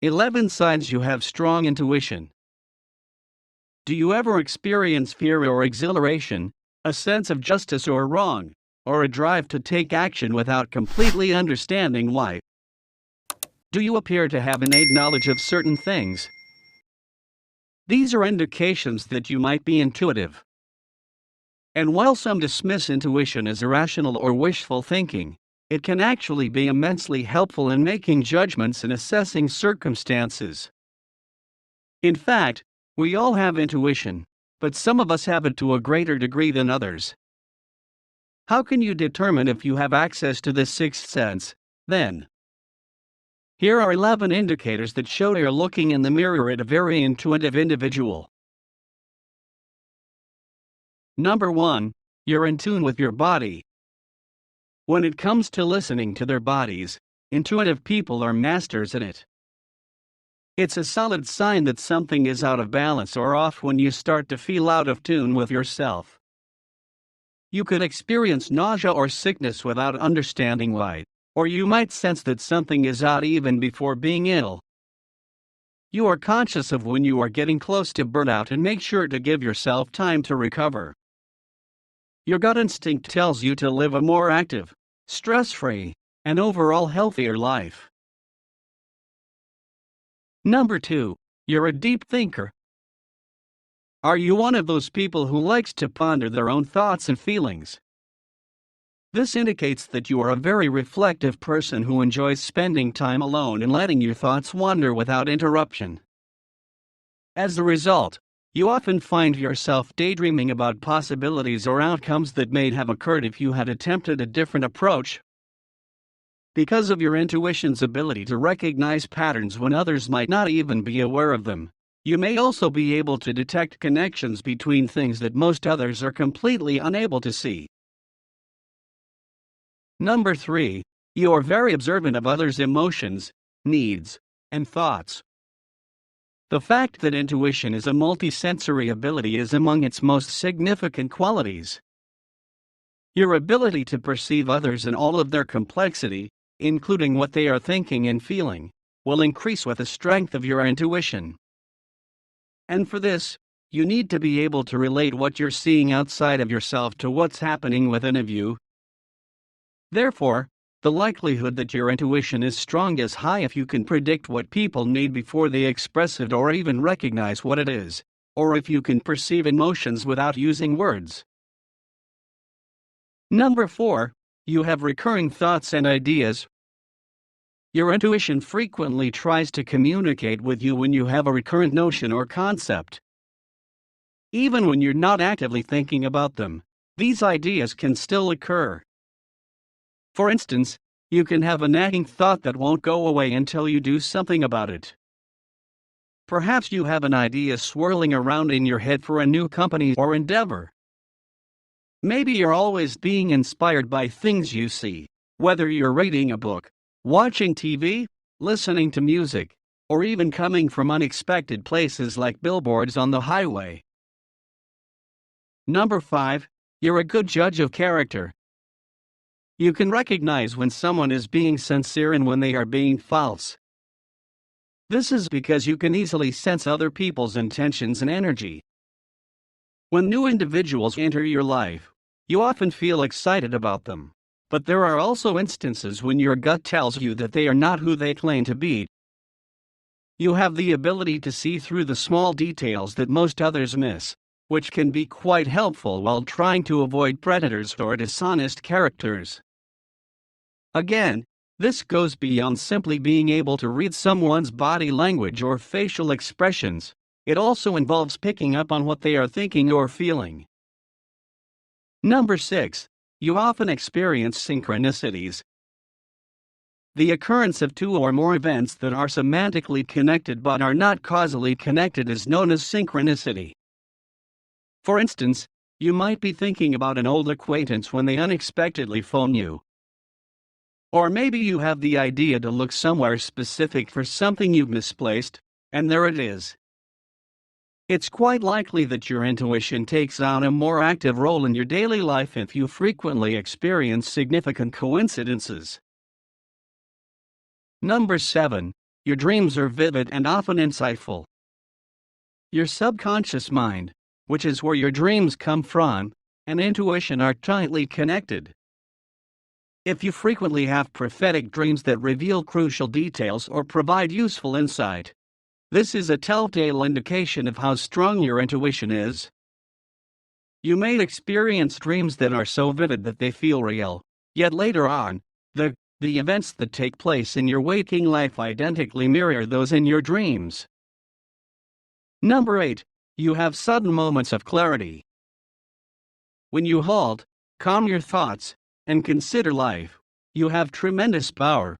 11 signs you have strong intuition. Do you ever experience fear or exhilaration, a sense of justice or wrong, or a drive to take action without completely understanding why? Do you appear to have innate knowledge of certain things? These are indications that you might be intuitive. And while some dismiss intuition as irrational or wishful thinking, it can actually be immensely helpful in making judgments and assessing circumstances. In fact, we all have intuition, but some of us have it to a greater degree than others. How can you determine if you have access to this sixth sense, then? Here are 11 indicators that show you're looking in the mirror at a very intuitive individual. Number 1. You're in tune with your body. When it comes to listening to their bodies, intuitive people are masters at it. It's a solid sign that something is out of balance or off when you start to feel out of tune with yourself. You could experience nausea or sickness without understanding why, or you might sense that something is out even before being ill. You are conscious of when you are getting close to burnout and make sure to give yourself time to recover. Your gut instinct tells you to live a more active, stress-free, and overall healthier life. Number 2. You're a deep thinker. Are you one of those people who likes to ponder their own thoughts and feelings? This indicates that you are a very reflective person who enjoys spending time alone and letting your thoughts wander without interruption. As a result, you often find yourself daydreaming about possibilities or outcomes that may have occurred if you had attempted a different approach. Because of your intuition's ability to recognize patterns when others might not even be aware of them, you may also be able to detect connections between things that most others are completely unable to see. Number 3. You are very observant of others' emotions, needs, and thoughts. The fact that intuition is a multisensory ability is among its most significant qualities. Your ability to perceive others in all of their complexity, including what they are thinking and feeling, will increase with the strength of your intuition. And for this, you need to be able to relate what you're seeing outside of yourself to what's happening within of you. Therefore, the likelihood that your intuition is strong is high if you can predict what people need before they express it or even recognize what it is, or if you can perceive emotions without using words. Number 4. You have recurring thoughts and ideas. Your intuition frequently tries to communicate with you when you have a recurrent notion or concept. Even when you're not actively thinking about them, these ideas can still occur. For instance, you can have a nagging thought that won't go away until you do something about it. Perhaps you have an idea swirling around in your head for a new company or endeavor. Maybe you're always being inspired by things you see, whether you're reading a book, watching TV, listening to music, or even coming from unexpected places like billboards on the highway. Number 5. You're a good judge of character. You can recognize when someone is being sincere and when they are being false. This is because you can easily sense other people's intentions and energy. When new individuals enter your life, you often feel excited about them, but there are also instances when your gut tells you that they are not who they claim to be. You have the ability to see through the small details that most others miss, which can be quite helpful while trying to avoid predators or dishonest characters. Again, this goes beyond simply being able to read someone's body language or facial expressions. It also involves picking up on what they are thinking or feeling. Number 6. You often experience synchronicities. The occurrence of two or more events that are semantically connected but are not causally connected is known as synchronicity. For instance, you might be thinking about an old acquaintance when they unexpectedly phone you. Or maybe you have the idea to look somewhere specific for something you've misplaced, and there it is. It's quite likely that your intuition takes on a more active role in your daily life if you frequently experience significant coincidences. Number 7. your dreams are vivid and often insightful. Your subconscious mind, which is where your dreams come from, and intuition are tightly connected. If you frequently have prophetic dreams that reveal crucial details or provide useful insight, this is a telltale indication of how strong your intuition is. You may experience dreams that are so vivid that they feel real, yet later on, the events that take place in your waking life identically mirror those in your dreams. Number 8. You have sudden moments of clarity. When you halt, calm your thoughts, and consider life, you have tremendous power.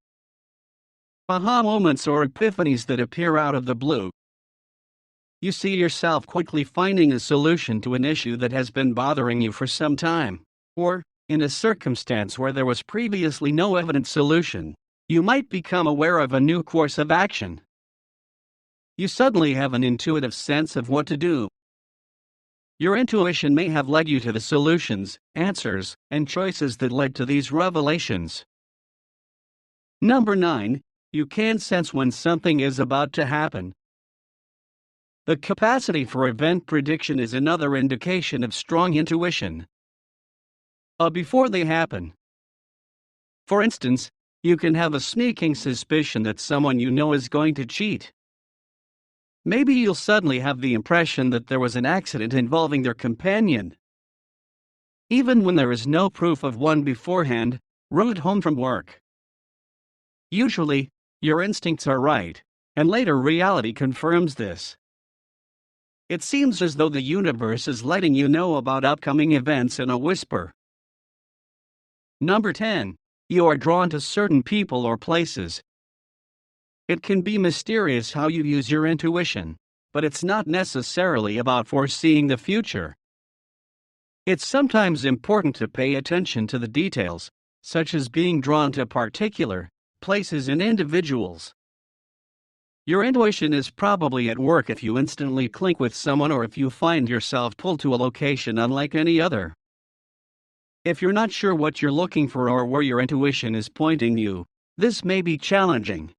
Aha moments or epiphanies that appear out of the blue. You see yourself quickly finding a solution to an issue that has been bothering you for some time, or, in a circumstance where there was previously no evident solution, you might become aware of a new course of action. You suddenly have an intuitive sense of what to do. Your intuition may have led you to the solutions, answers, and choices that led to these revelations. Number 9. You can sense when something is about to happen. The capacity for event prediction is another indication of strong intuition. Before they happen. For instance, you can have a sneaking suspicion that someone you know is going to cheat. Maybe you'll suddenly have the impression that there was an accident involving their companion. Even when there is no proof of one beforehand, route home from work. Usually, your instincts are right, and later reality confirms this. It seems as though the universe is letting you know about upcoming events in a whisper. Number 10. You are drawn to certain people or places. It can be mysterious how you use your intuition, but it's not necessarily about foreseeing the future. It's sometimes important to pay attention to the details, such as being drawn to particular places and individuals. Your intuition is probably at work if you instantly click with someone or if you find yourself pulled to a location unlike any other. If you're not sure what you're looking for or where your intuition is pointing you, this may be challenging.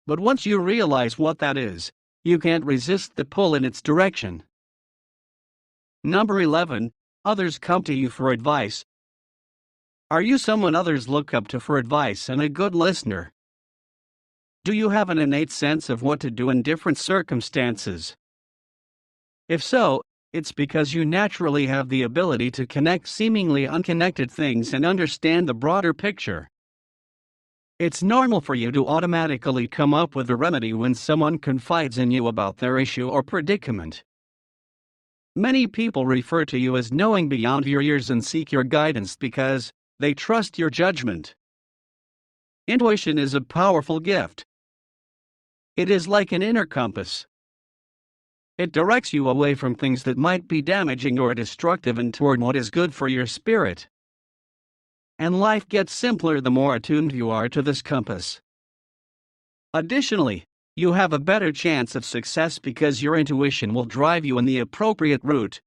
But once you realize what that is, you can't resist the pull in its direction. Number 11. Others come to you for advice. Are you someone others look up to for advice and a good listener? Do you have an innate sense of what to do in different circumstances? If so, it's because you naturally have the ability to connect seemingly unconnected things and understand the broader picture. It's normal for you to automatically come up with a remedy when someone confides in you about their issue or predicament. Many people refer to you as knowing beyond your years and seek your guidance because they trust your judgment. Intuition is a powerful gift. It is like an inner compass. It directs you away from things that might be damaging or destructive and toward what is good for your spirit. And life gets simpler the more attuned you are to this compass. Additionally, you have a better chance of success because your intuition will drive you in the appropriate route.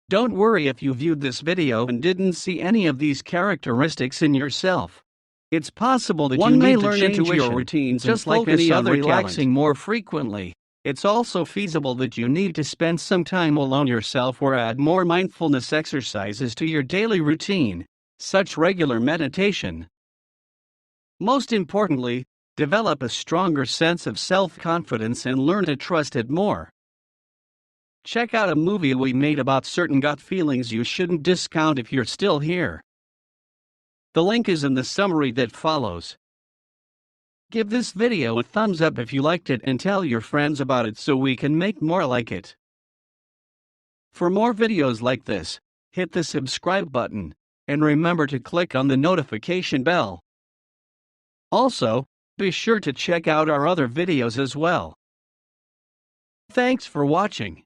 Don't worry if you viewed this video and didn't see any of these characteristics in yourself. It's possible that you need to change your routines just like any other relaxing more frequently. It's also feasible that you need to spend some time alone yourself or add more mindfulness exercises to your daily routine, such regular meditation. Most importantly, develop a stronger sense of self-confidence and learn to trust it more. Check out a movie we made about certain gut feelings you shouldn't discount if you're still here. The link is in the summary that follows. Give this video a thumbs up if you liked it and tell your friends about it so we can make more like it. For more videos like this, hit the subscribe button, and remember to click on the notification bell. Also, be sure to check out our other videos as well. Thanks for watching.